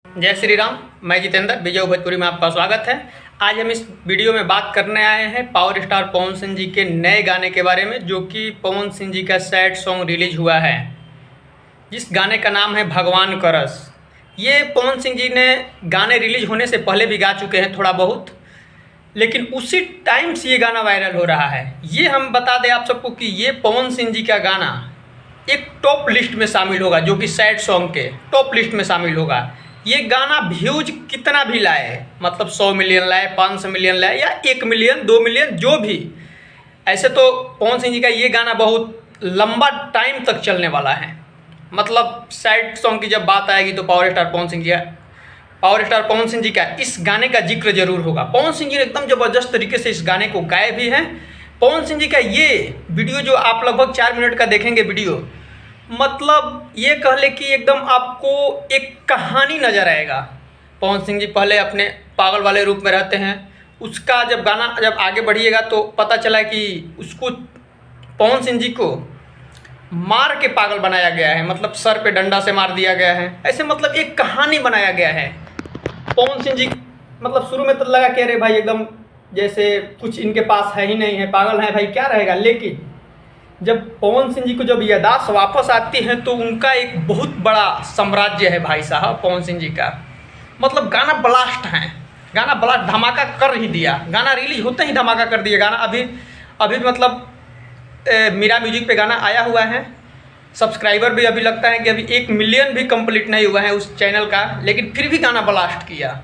जय श्री राम। मैं जितेंद्र विजय भोजपुरी में आपका स्वागत है। आज हम इस वीडियो में बात करने आए हैं पावर स्टार पवन सिंह जी के नए गाने के बारे में, जो कि पवन सिंह जी का सैड सॉन्ग रिलीज हुआ है, जिस गाने का नाम है भगवान करस। ये पवन सिंह जी ने गाने रिलीज होने से पहले भी गा चुके हैं थोड़ा बहुत, लेकिन उसी टाइम से ये गाना वायरल हो रहा है। ये हम बता दें आप सबको कि ये पवन सिंह जी का गाना एक टॉप लिस्ट में शामिल होगा, जो कि सैड सॉन्ग के टॉप लिस्ट में शामिल होगा। ये गाना व्यूज कितना भी लाए, मतलब 100 मिलियन लाए, 500 मिलियन लाए, या 1 मिलियन 2 मिलियन, जो भी, ऐसे तो पवन सिंह जी का ये गाना बहुत लंबा टाइम तक चलने वाला है। मतलब सैड सॉन्ग की जब बात आएगी तो पावर स्टार पवन सिंह जी का इस गाने का जिक्र जरूर होगा। पवन सिंह जी ने एकदम ज़बरदस्त तरीके से इस गाने को गाए भी हैं। पवन सिंह जी का ये वीडियो जो आप लगभग 4 मिनट का देखेंगे वीडियो, मतलब ये कह ले कि एकदम आपको एक कहानी नज़र आएगा। पवन सिंह जी पहले अपने पागल वाले रूप में रहते हैं, उसका जब गाना जब आगे बढ़िएगा तो पता चला कि उसको पवन सिंह जी को मार के पागल बनाया गया है, मतलब सर पे डंडा से मार दिया गया है। ऐसे मतलब एक कहानी बनाया गया है। पवन सिंह जी मतलब शुरू में तो लगा कि अरे भाई एकदम जैसे कुछ इनके पास है ही नहीं है, पागल है भाई, क्या रहेगा। लेकिन जब पवन सिंह जी को जब याददाश्त वापस आती है तो उनका एक बहुत बड़ा साम्राज्य है भाई साहब पवन सिंह जी का। मतलब गाना ब्लास्ट है, गाना ब्लास्ट धमाका कर ही दिया। गाना रिलीज होते ही धमाका कर दिया गाना। अभी मतलब मेरा म्यूजिक पे गाना आया हुआ है, सब्सक्राइबर भी अभी लगता है कि अभी 1 मिलियन भी कंप्लीट नहीं हुआ है उस चैनल का, लेकिन फिर भी गाना ब्लास्ट किया।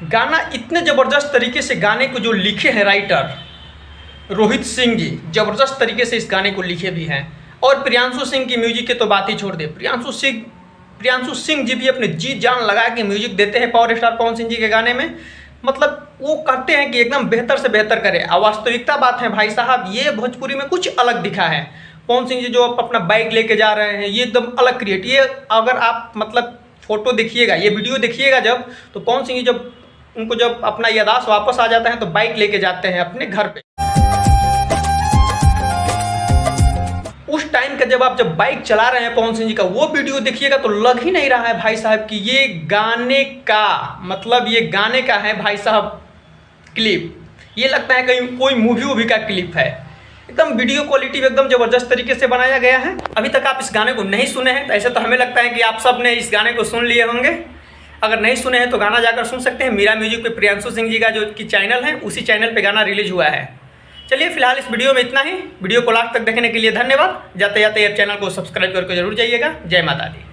गाना इतने ज़बरदस्त तरीके से गाने को जो लिखे हैं राइटर रोहित सिंह जी, ज़बरदस्त तरीके से इस गाने को लिखे भी हैं। और प्रियांशु सिंह की म्यूजिक के तो बात ही छोड़ दे। प्रियांशु सिंह जी भी अपने जी जान लगा के म्यूजिक देते हैं पावर स्टार पवन सिंह जी के गाने में। मतलब वो कहते हैं कि एकदम बेहतर से बेहतर करे। वास्तविकता बात है भाई साहब, ये भोजपुरी में कुछ अलग दिखा है। पवन सिंह जी जो अपना बाइक लेके जा रहे हैं, ये एकदम अलग क्रिएट। ये अगर आप मतलब फोटो देखिएगा, ये वीडियो देखिएगा जब, तो पवन सिंह जी जब अपना याददाश्त वापस आ जाता है तो बाइक लेके जाते हैं अपने घर पे। उस टाइम का जब आप बाइक चला रहे हैं पवन सिंह जी का वो वीडियो देखिएगा तो लग ही नहीं रहा है भाई साहब कि ये गाने का मतलब ये गाने का है भाई साहब क्लिप। ये लगता है कहीं कोई मूवी का क्लिप है। एकदम वीडियो क्वालिटी एकदम ज़बरदस्त तरीके से बनाया गया है। अभी तक आप इस गाने को नहीं सुने हैं तो ऐसे तो हमें लगता है कि आप सब ने इस गाने को सुन लिए होंगे। अगर नहीं सुने हैं तो गाना जाकर सुन सकते हैं। मेरा म्यूजिक पे प्रियांशु सिंह जी का जो कि चैनल है, उसी चैनल पे गाना रिलीज हुआ है। चलिए फिलहाल इस वीडियो में इतना ही। वीडियो को लास्ट तक देखने के लिए धन्यवाद। जाते जाते आप चैनल को सब्सक्राइब करके जरूर जाइएगा। जय माता दी।